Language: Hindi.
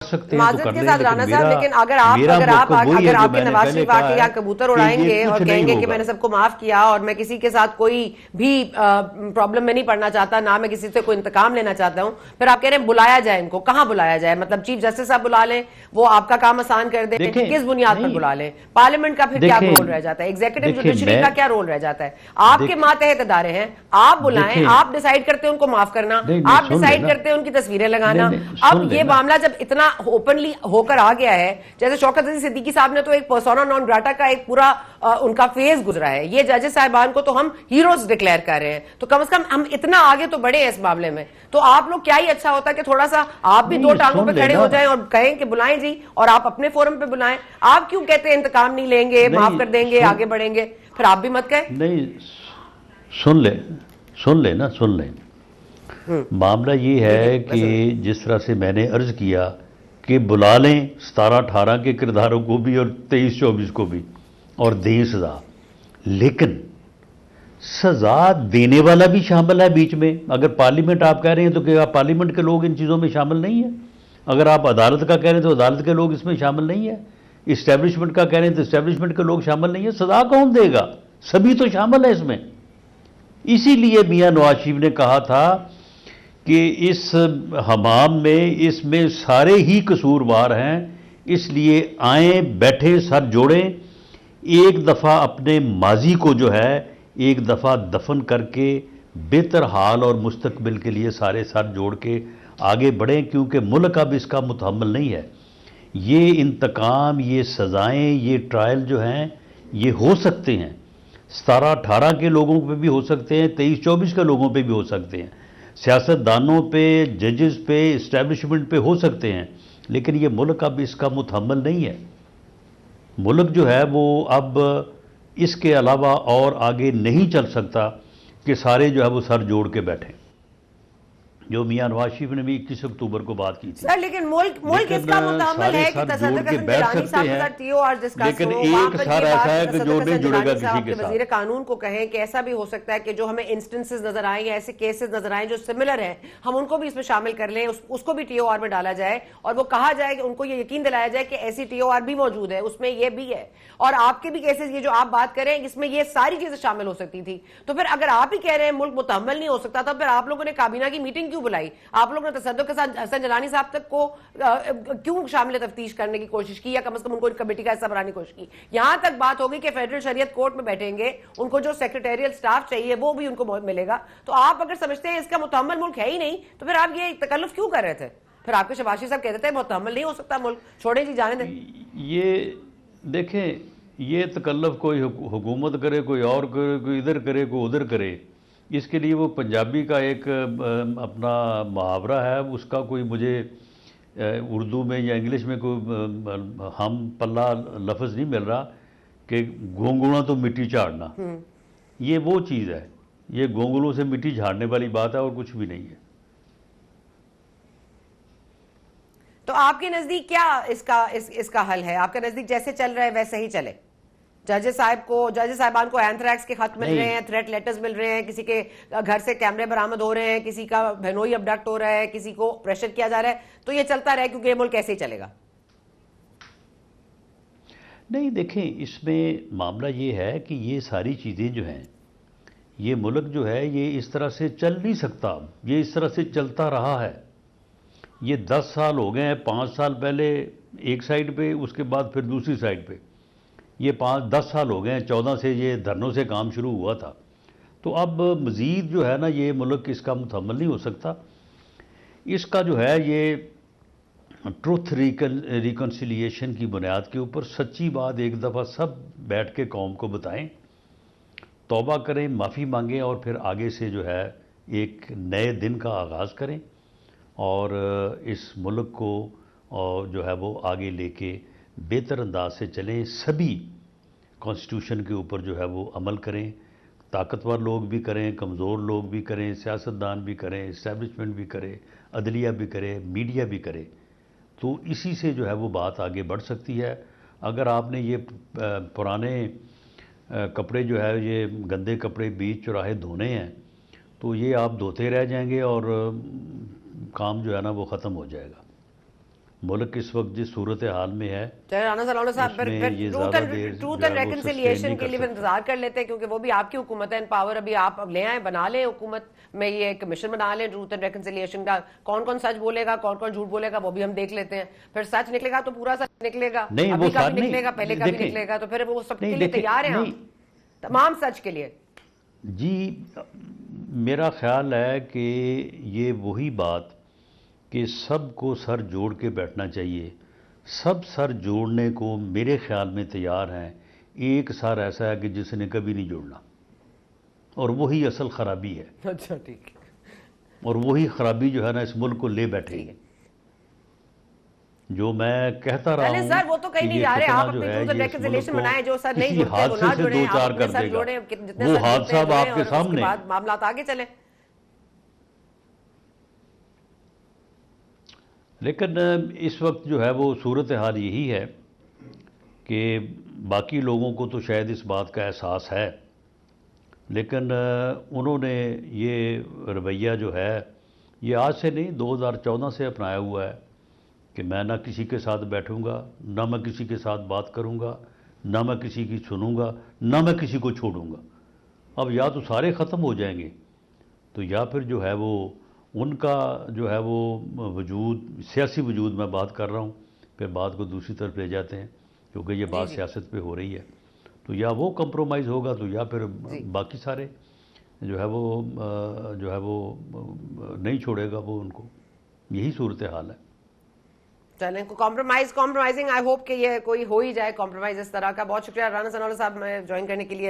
सकते हैं तो माजरत कर के लें, साथ लेकिन राना साहब, मेरा लेकिन मेरा अगर आप मौक़िफ़ वही अगर है जो आपके मैंने नवाज पहले शरीफ कहा आके है यहाँ कबूतर कि ये उड़ाएंगे कुछ और नहीं कहेंगे कि होगा। मैंने सबको माफ किया और मैं किसी के साथ कोई भी प्रॉब्लम में नहीं पड़ना चाहता, ना मैं किसी से कोई इंतकाम लेना चाहता हूं, फिर आप कह रहे हैं बुलाया जाए इनको, कहां बुलाया जाए? मतलब चीफ जस्टिस साहब बुला लें, वो आपका काम आसान कर दें, देखें, किस बुनियाद पर नहीं, बुला लें? पार्लियामेंट का फिर क्या देखें, रोल रह जाता है? एग्जीक्यूटिव देखें, जुडिशरी मैं का क्या रोल रह जाता है? आपके देख मातहत इदारे हैं, आप बुलाएं, देखें, आप डिसाइड करते हैं उनको माफ करना, नहीं, नहीं, आप सुन डिसाइड लेना, करते हैं उनकी तस्वीरें नहीं, लगाना। नहीं, अब सुन ये लेना। मामला जब इतना ओपनली होकर आ गया है, जैसे शौकत अजीज सिद्दीकी साहब ने तो एक पर्सोना नॉन ग्राटा का एक पूरा उनका फेज गुजरा है, ये जजेस साहिबान को तो हम हीरोज डिक्लेयर कर रहे हैं, तो कम से कम हम इतना आगे तो बढ़े हैं इस मामले में। तो आप लोग क्या ही अच्छा होता कि थोड़ा सा आप भी दो नहीं, टांगों सुन पे खड़े लेना। हो जाएं और कहें कि बुलाएं जी, और आप अपने फोरम पे बुलाएं। आप क्यों कहते हैं इंतकाम नहीं लेंगे, माफ नहीं, कर देंगे, सुन आगे बढ़ेंगे? फिर आप भी मत कहें। नहीं, सुन ले, सुन ले ना, सुन ले। मामला ये जी जी, है मैं कि सुन रही जिस तरह से मैंने अर्ज किया कि बुला लें 17-18 के किरदारों को भी और 23-24 को भी और दें सजा, लेकिन सजा देने वाला भी शामिल है बीच में। अगर पार्लियामेंट आप कह रहे हैं तो क्या पार्लियामेंट के लोग इन चीज़ों में शामिल नहीं है? अगर आप अदालत का कह रहे हैं तो अदालत के लोग इसमें शामिल नहीं है? इस्टेब्लिशमेंट का कह रहे हैं तो इस्टेब्लिशमेंट के लोग शामिल नहीं है? सजा कौन देगा? सभी तो शामिल है इसमें। इसीलिए मियां नवाज शरीफ ने कहा था कि इस हमाम में इसमें सारे ही कसूरवार हैं, इसलिए आए, बैठे, सर जोड़ें, एक दफ़ा अपने माजी को जो है एक दफ़ा दफन करके बेहतर हाल और मुस्तकबिल के लिए सारे सर जोड़ के आगे बढ़ें, क्योंकि मुल्क अब इसका मुतहम्मिल नहीं है। ये इंतकाम, ये सज़ाएँ, ये ट्रायल जो हैं ये हो सकते हैं, 17-18 के लोगों पे भी हो सकते हैं, 23-24 के लोगों पे भी हो सकते हैं, सियासतदानों पे, जजेस पे, इस्टेब्लिशमेंट पे हो सकते हैं, लेकिन ये मुल्क अब इसका मुतहम्मिल नहीं है। मुल्क जो है वो अब इसके अलावा और आगे नहीं चल सकता कि सारे जो है वो सर जोड़ के बैठें, जो मियां नवाज शरीफ ने भी 21 अक्टूबर को बात की थी। सर, लेकिन मुल्क मुल्क लेकिन इसका मुतहम्मिल सारे है कि सर जोड़ तसद्दुक के हसन बैठ जिलानी सकते साहब के हैं, साथ टीओआर डिस्कस लेकिन हो, वहां एक पर सर ये ऐसा बात है कि जो तसद्दुक नहीं हसन जुड़ेगा जिलानी किसी साहब के के साथ। वजीर कानून को कहें कि ऐसा भी हो सकता है कि जो हमें इंस्टेंसेस नजर आए या ऐसे केसेस नजर आए जो सिमिलर हैं, हम उनको भी इसमें शामिल कर लें, उसको भी टीओआर में डाला जाए और वो कहा जाए कि उनको ये यकीन दिलाया जाए कि ऐसी टीओआर भी मौजूद है, उसमें ये भी है, और आपके भी केसेस ये जो आप बात करें इसमें ये सारी चीजें शामिल हो सकती थी। तो फिर अगर आप ही कह रहे हैं मुल्क मुतहम्मिल नहीं हो सकता, तो फिर आप लोगों ने काबीना की मीटिंग क्यों बुलाई? आप लोगों ने तसद्दुक हसन जिलानी साहब तक को क्यों शामिल तफ्तीश करने की कोशिश की, या कम से कम उनको कमेटी का हिस्सा बनाने की कोशिश की? यहां तक बात होगी कि फेडरल शरीयत कोर्ट में बैठेंगे, उनको जो सेक्रेटेरियल स्टाफ चाहिए वो भी उनको मिलेगा। तो आप अगर समझते हैं इसका मुतहम्मिल मुल्क है ही नहीं, तो फिर आप ये तकल्लुफ क्यों कर रहे थे? फिर आपके शबाशी साहब कहते थे मुतहम्मिल नहीं हो सकता मुल्क, छोड़े जी, जाने दें। ये देखें, ये तकल्लुफ कोई हुकूमत करे, कोई और करे, कोई इधर करे, कोई उधर करे, इसके लिए वो पंजाबी का एक अपना मुहावरा है, उसका कोई मुझे उर्दू में या इंग्लिश में कोई हम पल्ला लफ्ज़ नहीं मिल रहा कि गोंगुणा तो मिट्टी झाड़ना। ये वो चीज़ है, ये गोंगलों से मिट्टी झाड़ने वाली बात है और कुछ भी नहीं है। तो आपके नजदीक क्या इसका हल है? आपके नजदीक जैसे चल रहा है वैसे ही चले? जजेस साहिबान को एंथ्रैक्स के खत मिल रहे हैं, थ्रेट लेटर्स मिल रहे हैं, किसी के घर से कैमरे बरामद हो रहे हैं, किसी का बहनोई अबडक्ट हो रहा है, किसी को प्रेशर किया जा रहा है, तो ये चलता रहे क्योंकि ये मुल्क ऐसे ही चलेगा? नहीं, देखें, इसमें मामला ये है कि ये सारी चीज़ें जो हैं, ये मुल्क जो है ये इस तरह से चल नहीं सकता। ये इस तरह से चलता रहा है, ये 10 साल हो गए हैं, 5 साल पहले एक साइड पे, उसके बाद फिर दूसरी साइड पे, ये 5-10 साल हो गए हैं, 14 से ये धरनों से काम शुरू हुआ था। तो अब मज़ीद जो है ना, ये मुल्क इसका मुतहम्मिल नहीं हो सकता। इसका जो है ये ट्रुथ रिकन्सिलिएशन की बुनियाद के ऊपर सच्ची बात एक दफ़ा सब बैठ के कौम को बताएं, तौबा करें, माफ़ी मांगें और फिर आगे से जो है एक नए दिन का आगाज़ करें और इस मुल्क को और जो है वो आगे लेके बेहतर अंदाज से चलें। सभी कॉन्स्टिट्यूशन के ऊपर जो है वो अमल करें, ताकतवर लोग भी करें, कमज़ोर लोग भी करें, सियासतदान भी करें, इस्टेब्लिशमेंट भी करे, अदलिया भी करे, मीडिया भी करे। तो इसी से जो है वो बात आगे बढ़ सकती है। अगर आपने ये पुराने कपड़े जो है, ये गंदे कपड़े बीच चौराहे धोने हैं, तो ये आप धोते रह जाएंगे और काम जो है ना वो ख़त्म हो जाएगा। मुल्क इस वक्त जिस सूरत हाल में है, चाहे राना सलाउल्लाह साहब उसमें फिर ये ट्रूथ ज़्यादा देर एंड जो है वो रेकन्सिलिएशन sustain के लिए नहीं फिर कर इंतजार कर लेते हैं, क्योंकि वो भी आपकी हुकूमत है, इन पावर अभी आप अब ले आए, बना लें हुकूमत में ये कमीशन बना लें ट्रूथ एंड रेकन्सिलिएशन का। कौन कौन सच बोलेगा, कौन कौन झूठ बोलेगा, वो भी हम देख लेते हैं। फिर सच निकलेगा तो पूरा सच निकलेगा, नहीं, अभी वो का साथ भी नहीं, निकलेगा, पहले का भी देखें, निकलेगा, तो फिर वो सबके नहीं लिए देखें, तैयार हैं नहीं आप तमाम सच के लिए। जी, मेरा ख्याल है कि ये वही बात कि सबको सर जोड़ के बैठना चाहिए, सब सर जोड़ने को मेरे ख्याल में तैयार हैं। एक सर ऐसा है कि जिसने कभी नहीं जोड़ना, और वही असल खराबी है, अच्छा ठीक है, और वही खराबी जो है ना इस मुल्क को ले बैठेगी। जो मैं कहता रहा चलें हूं सर, वो तो कहीं कि नहीं ये जा रहे, फितना आप जो अपनी है ट्रूथ एंड ये इस मुल्क रेकन्सिलिएशन को बनाएं, जो सर नहीं किसी जुड़ते वो हादसे ना से जुड़े, दो आप चार अपने कर सर देगा। जोड़ें, जितने वो सर जुड़ते हादसा हैं अब जुड़ें, आपके और उसके सामने, बाद मामला आगे चले। लेकिन इस वक्त जो है वो सूरत हाल यही है कि बाकी लोगों को तो शायद इस बात का एहसास है, लेकिन उन्होंने ये रवैया जो है ये आज से नहीं 2014 से अपनाया हुआ है कि मैं ना किसी के साथ बैठूंगा, ना मैं किसी के साथ बात करूंगा, ना मैं किसी की सुनूंगा, ना मैं किसी को छोड़ूंगा। अब या तो सारे ख़त्म हो जाएंगे, तो या फिर जो है वो उनका जो है वो वजूद, सियासी वजूद मैं बात कर रहा हूँ, फिर बात को दूसरी तरफ ले जाते हैं क्योंकि ये बात सियासत पे हो रही है, तो या वो कंप्रोमाइज़ होगा, तो या फिर बाकी सारे जो है वो नहीं छोड़ेगा वो उनको। यही सूरत हाल है। चलें, कॉम्प्रोमाइजिंग, आई होप कि ये कोई हो ही जाए कॉम्प्रोमाइज इस तरह का। बहुत शुक्रिया राना सनाउल्लाह साहब ज्वाइन करने के लिए।